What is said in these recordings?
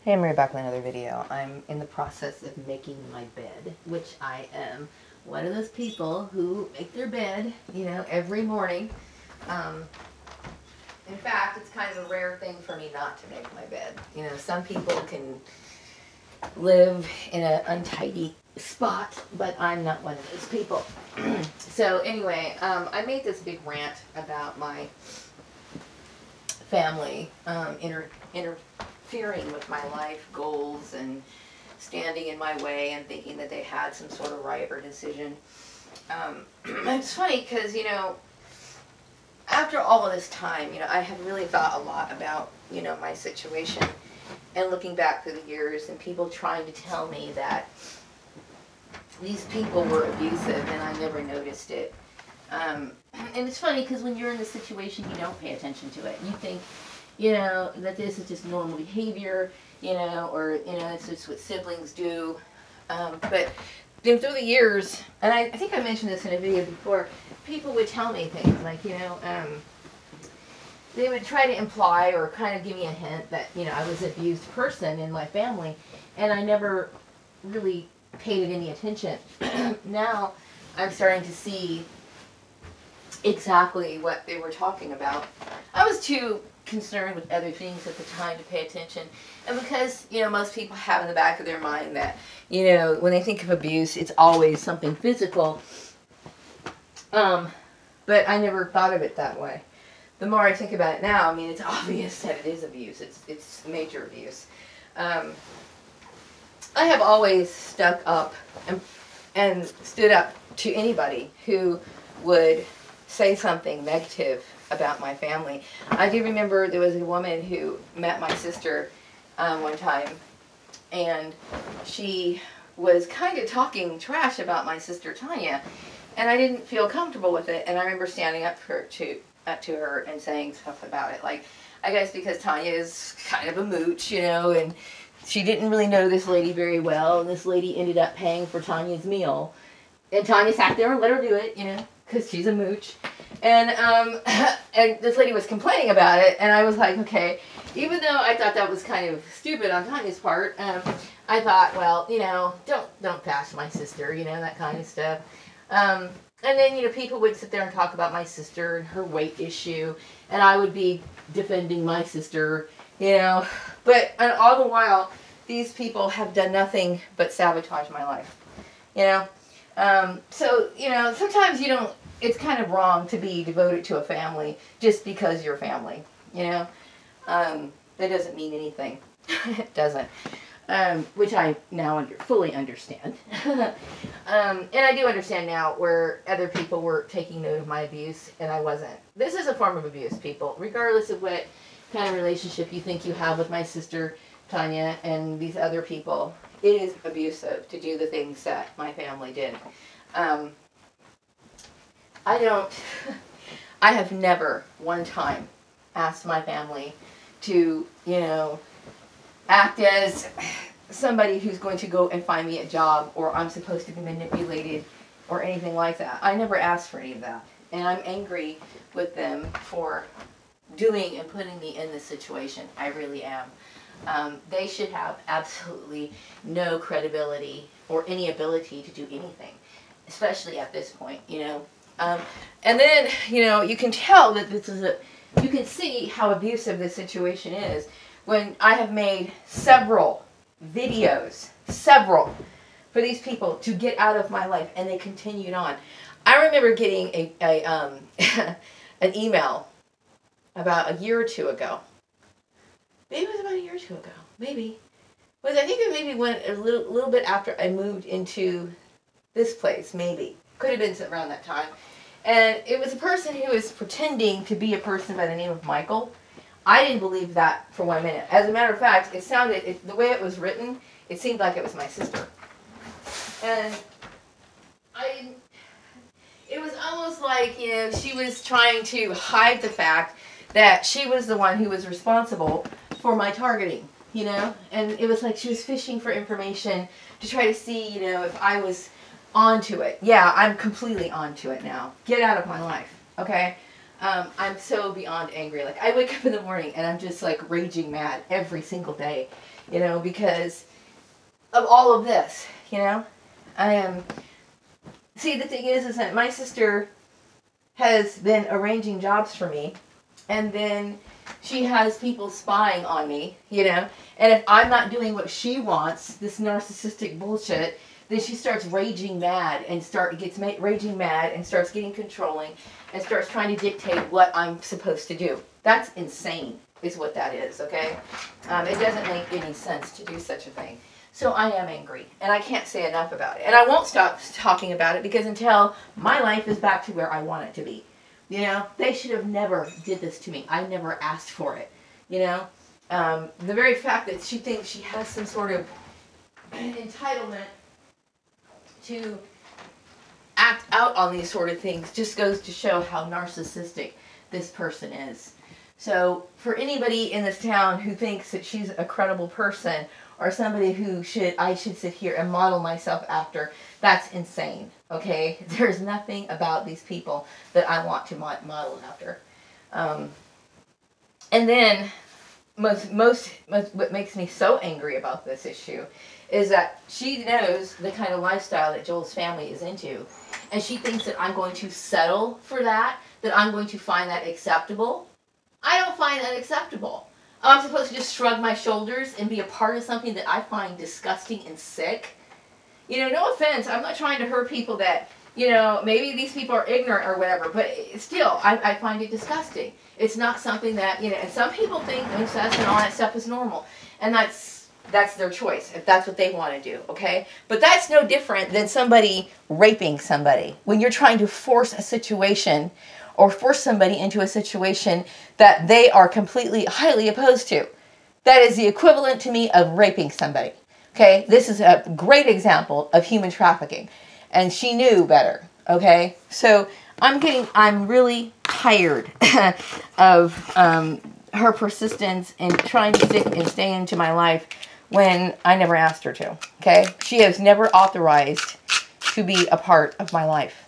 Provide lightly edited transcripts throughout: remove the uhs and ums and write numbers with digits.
Hey, I'm right back with another video. I'm in the process of making my bed, which I am one of those people who make their bed, you know, every morning. In fact, it's kind of a rare thing for me not to make my bed. You know, some people can live in an untidy spot, but I'm not one of those people. So anyway, I made this big rant about my family interfering with my life goals and standing in my way and thinking that they had some sort of right or decision. It's funny because, you know, after all of this time, you know, I have really thought a lot about, you know, my situation and looking back through the years and people trying to tell me that these people were abusive and I never noticed it. And it's funny because when you're in this situation, you don't pay attention to it. You think, you know, that this is just normal behavior, you know, or, you know, it's just what siblings do. But through the years, and I think I mentioned this in a video before, people would tell me things like, you know, they would try to imply or kind of give me a hint that, you know, I was an abused person in my family, and I never really paid it any attention. Now I'm starting to see exactly what they were talking about. I was too concerned with other things at the time to pay attention, and because, you know, most people have in the back of their mind that, you know, when they think of abuse, it's always something physical, but I never thought of it that way. The more I think about it now, I mean, it's obvious that it is abuse. It's major abuse. I have always stuck up and stood up to anybody who would say something negative about my family. I do remember there was a woman who met my sister one time, and she was kind of talking trash about my sister Tanya, and I didn't feel comfortable with it, and I remember standing up to her and saying stuff about it, like, I guess because Tanya is kind of a mooch, you know, and she didn't really know this lady very well, and this lady ended up paying for Tanya's meal, and Tanya sat there and let her do it, you know, because she's a mooch. And and this lady was complaining about it, and I was like, okay, even though I thought that was kind of stupid on Tanya's part, I thought, well, you know, don't bash my sister, you know, that kind of stuff. And then, you know, people would sit there and talk about my sister and her weight issue, and I would be defending my sister, you know, but all the while, these people have done nothing but sabotage my life, you know. So, you know, sometimes you don't, it's kind of wrong to be devoted to a family just because you're family, you know. That doesn't mean anything. It doesn't. Which I now fully understand. And I do understand now where other people were taking note of my abuse and I wasn't. This is a form of abuse, people, regardless of what kind of relationship you think you have with my sister Tanya and these other people. It is abusive to do the things that my family did. I have never one time asked my family to, you know, act as somebody who's going to go and find me a job, or I'm supposed to be manipulated or anything like that. I never asked for any of that. And I'm angry with them for doing and putting me in this situation. I really am. They should have absolutely no credibility or any ability to do anything, especially at this point, you know. And then, you know, you can tell that this is you can see how abusive this situation is when I have made several videos, for these people to get out of my life, and they continued on. I remember getting an email about a year or two ago. Maybe it was about a year or two ago. Maybe. I think it maybe went a little bit after I moved into this place, maybe. Could have been around that time. And it was a person who was pretending to be a person by the name of Michael. I didn't believe that for 1 minute. As a matter of fact, it sounded, the way it was written, it seemed like it was my sister. And it was almost like, you know, she was trying to hide the fact that she was the one who was responsible for my targeting, you know? And it was like she was fishing for information to try to see, you know, if I was onto it. Yeah, I'm completely onto it now. Get out of my life, okay? I'm so beyond angry. Like, I wake up in the morning and I'm just like raging mad every single day, you know, because of all of this, you know. I am. See, the thing is that my sister has been arranging jobs for me, and then she has people spying on me, you know. And if I'm not doing what she wants, this narcissistic bullshit, then she starts raging mad and raging mad and starts getting controlling and starts trying to dictate what I'm supposed to do. That's insane, is what that is. Okay, it doesn't make any sense to do such a thing. So I am angry, and I can't say enough about it. And I won't stop talking about it because until my life is back to where I want it to be. You know, they should have never did this to me. I never asked for it. You know, the very fact that she thinks she has some sort of entitlement to act out on these sort of things just goes to show how narcissistic this person is. So for anybody in this town who thinks that she's a credible person or somebody who I should sit here and model myself after, that's insane, okay? There's nothing about these people that I want to model after. And then, what makes me so angry about this issue is that she knows the kind of lifestyle that Joel's family is into, and she thinks that I'm going to settle for that I'm going to find that acceptable. I don't find that acceptable. I'm supposed to just shrug my shoulders and be a part of something that I find disgusting and sick. You know, no offense, I'm not trying to hurt people that, you know, maybe these people are ignorant or whatever, but still, I find it disgusting. It's not something that, you know, and some people think incest and all that stuff is normal. And that's their choice, if that's what they want to do, okay? But that's no different than somebody raping somebody. When you're trying to force a situation or force somebody into a situation that they are completely, highly opposed to. That is the equivalent to me of raping somebody. Okay? This is a great example of human trafficking. And she knew better. Okay? So I'm really tired of her persistence in trying to stay into my life when I never asked her to. Okay? She has never authorized to be a part of my life.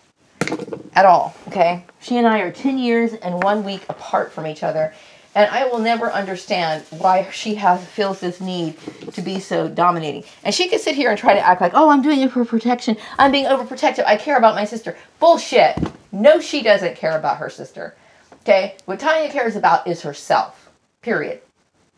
At all, okay? She and I are 10 years and 1 week apart from each other, and I will never understand why she feels this need to be so dominating. And she could sit here and try to act like, oh, I'm doing it for protection. I'm being overprotective. I care about my sister. Bullshit. No, she doesn't care about her sister. Okay? What Tanya cares about is herself. Period.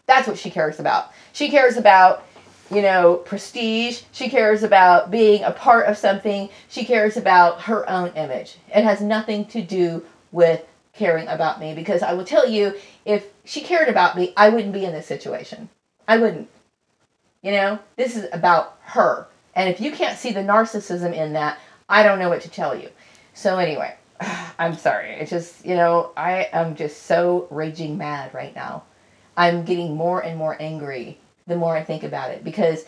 That's what she cares about. She cares about, you know, prestige. She cares about being a part of something. She cares about her own image. It has nothing to do with caring about me, because I will tell you, if she cared about me, I wouldn't be in this situation. I wouldn't. You know, this is about her. And if you can't see the narcissism in that, I don't know what to tell you. So anyway, I'm sorry. It's just, you know, I am just so raging mad right now. I'm getting more and more angry the more I think about it. Because,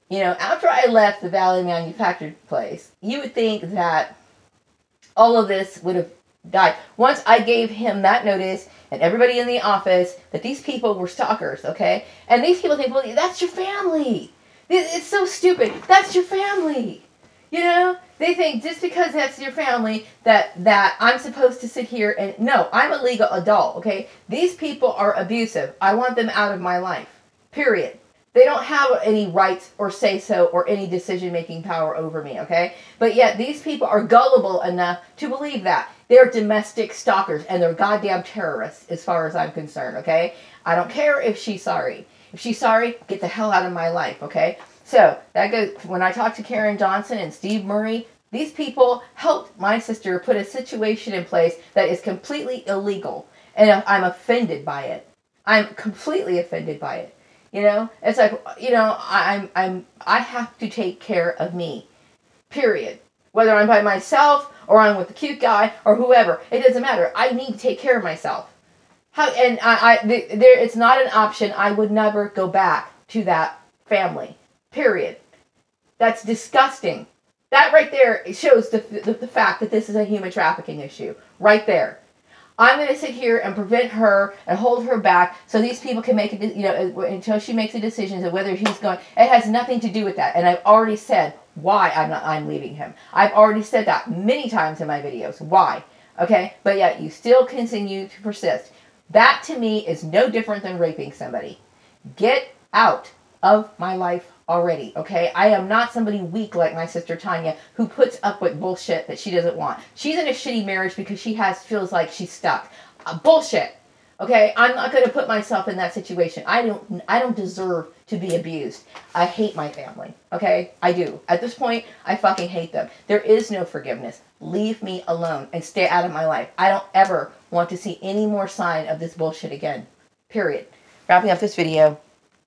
you know, after I left the Valley Manufactured place, you would think that all of this would have died. Once I gave him that notice and everybody in the office that these people were stalkers, okay? And these people think, well, that's your family. It's so stupid. That's your family. You know? They think just because that's your family that I'm supposed to sit here and... No, I'm a legal adult, okay? These people are abusive. I want them out of my life. Period. They don't have any rights or say-so or any decision-making power over me, okay? But yet these people are gullible enough to believe that. They're domestic stalkers, and they're goddamn terrorists as far as I'm concerned, okay? I don't care if she's sorry. If she's sorry, get the hell out of my life, okay? So, that goes, when I talked to Karen Johnson and Steve Murray, these people helped my sister put a situation in place that is completely illegal, and I'm offended by it. I'm completely offended by it. You know, it's like, you know, I have to take care of me, period. Whether I'm by myself or I'm with the cute guy or whoever, it doesn't matter. I need to take care of myself. It's not an option. I would never go back to that family, period. That's disgusting. That right there shows the fact that this is a human trafficking issue, right there. I'm going to sit here and prevent her and hold her back so these people can make it, you know, until she makes a decision of whether he's going. It has nothing to do with that. And I've already said why I'm leaving him. I've already said that many times in my videos. Why? Okay? But yet you still continue to persist. That to me is no different than raping somebody. Get out of my life already, okay? I am not somebody weak like my sister Tanya who puts up with bullshit that she doesn't want. She's in a shitty marriage because she feels like she's stuck. Bullshit. Okay? I'm not going to put myself in that situation. I don't deserve to be abused. I hate my family. Okay? I do. At this point, I fucking hate them. There is no forgiveness. Leave me alone and stay out of my life. I don't ever want to see any more sign of this bullshit again. Period. Wrapping up this video.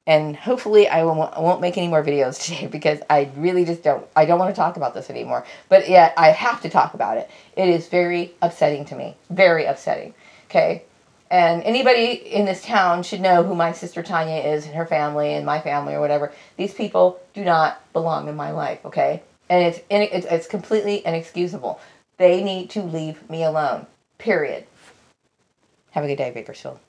And hopefully I won't make any more videos today because I really just don't want to talk about this anymore. But yet I have to talk about it. It is very upsetting to me. Very upsetting. Okay? And anybody in this town should know who my sister Tanya is and her family and my family or whatever. These people do not belong in my life, okay? And it's completely inexcusable. They need to leave me alone. Period. Have a good day, Bakersfield.